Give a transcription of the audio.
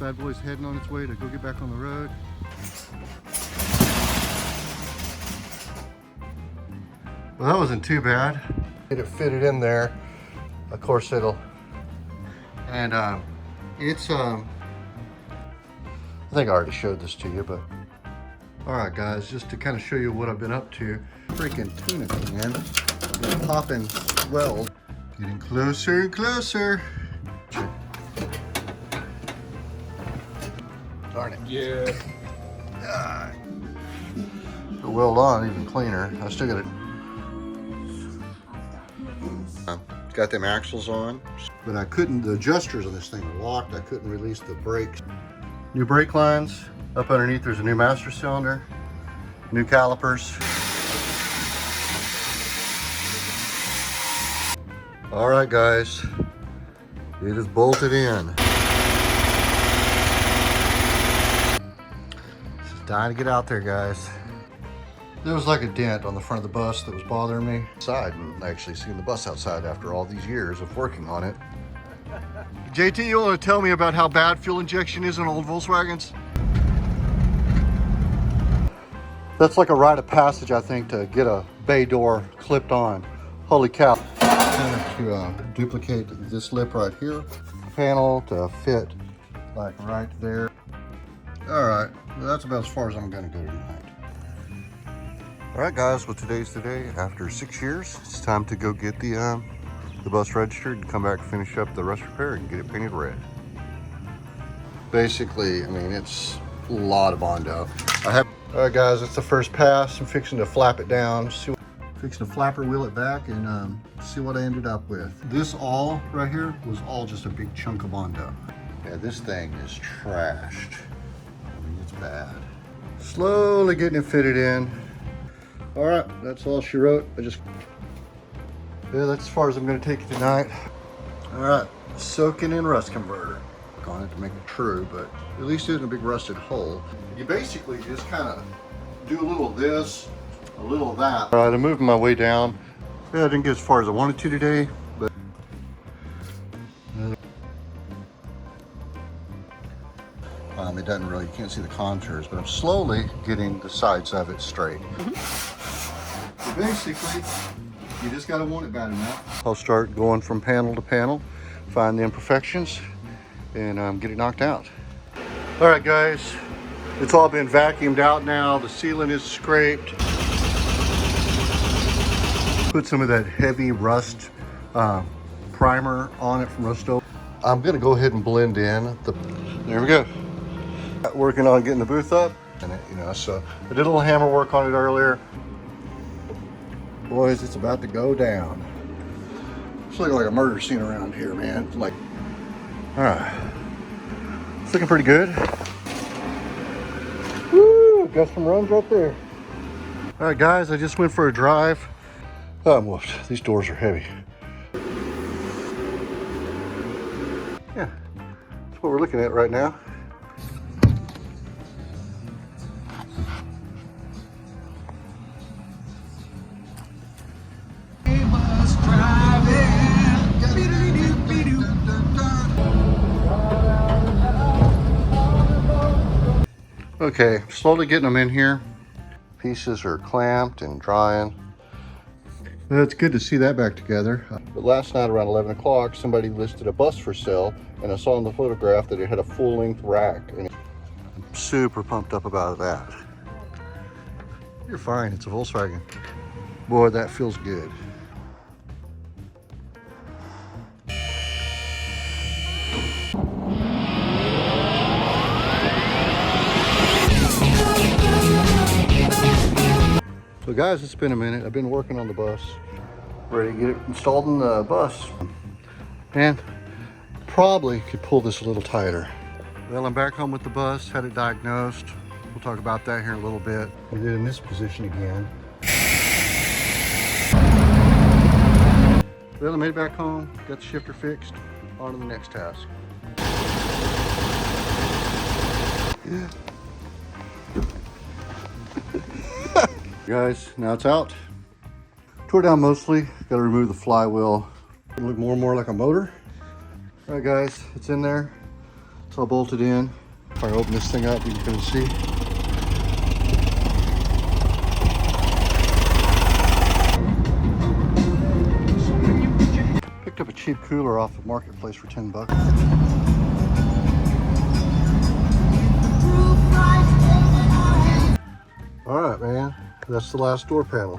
bad boy's heading on its way to go get back on the road. Well, that wasn't too bad. Get it fitted in there. Of course it'll, and it's I think I already showed this to you, but all right guys, just to kind of show you what I've been up to. Freaking tunic, man. It's popping well. Getting closer and closer. Darn it. Yeah. The weld on even cleaner. I still got it. Got them axles on, but I couldn't, the adjusters on this thing were locked. I couldn't release the brakes. New brake lines. Up underneath there's a new master cylinder. New calipers. All right guys, it is bolted in. Just dying to get out there, guys. There was like a dent on the front of the bus that was bothering me. Inside, and actually seeing the bus outside after all these years of working on it. JT, you want to tell me about how bad fuel injection is on old Volkswagens? That's like a rite of passage, I think, to get a bay door clipped on. Holy cow. To duplicate this lip right here. Panel to fit like right there. All right, well, that's about as far as I'm gonna go tonight. All right guys, well today's the day. After 6 years, it's time to go get the bus registered and come back and finish up the rust repair and get it painted red. Basically, I mean, it's a lot of Bondo. All right guys, it's the first pass. I'm fixing to flap it down, fixing to flapper wheel it back and see what I ended up with. This all right here was all just a big chunk of Bondo. Yeah, this thing is trashed. I mean, it's bad. Slowly getting it fitted in. All right, that's all she wrote. Yeah, that's as far as I'm gonna take it tonight. All right, soaking in rust converter. Work on it to make it true, but at least it isn't a big rusted hole. You basically just kind of do a little of this, a little of that. All right, I'm moving my way down. Yeah, I didn't get as far as I wanted to today, but it doesn't really, you can't see the contours, but I'm slowly getting the sides of it straight. So basically, you just gotta want it bad enough. I'll start going from panel to panel, find the imperfections, and get it knocked out. All right, guys, it's all been vacuumed out now. The sealant is scraped. Put some of that heavy rust primer on it from Resto. I'm gonna go ahead and blend in there we go. Working on getting the booth up, and so I did a little hammer work on it earlier. Boys, it's about to go down. It's looking like a murder scene around here, man. It's like, all right, it's looking pretty good. Woo, got some runs right there. All right, guys, I just went for a drive. Well, these doors are heavy. Yeah, that's what we're looking at right now. Okay, slowly getting them in here. Pieces are clamped and drying. It's good to see that back together. But last night around 11 o'clock, somebody listed a bus for sale, and I saw in the photograph that it had a full-length rack. And I'm super pumped up about that. You're fine, it's a Volkswagen. Boy, that feels good. So guys, it's been a minute. I've been working on the bus. Ready to get it installed in the bus. And probably could pull this a little tighter. Well, I'm back home with the bus, had it diagnosed. We'll talk about that here in a little bit. We did it in this position again. Well, I made it back home, got the shifter fixed, on to the next task. Yeah. Guys, now it's out. Tore down mostly, got to remove the flywheel. It'll look more and more like a motor. All right guys, it's in there. It's all bolted in. If I open this thing up, you can see. Picked up a cheap cooler off the marketplace for 10 bucks. All right, man. That's the last door panel.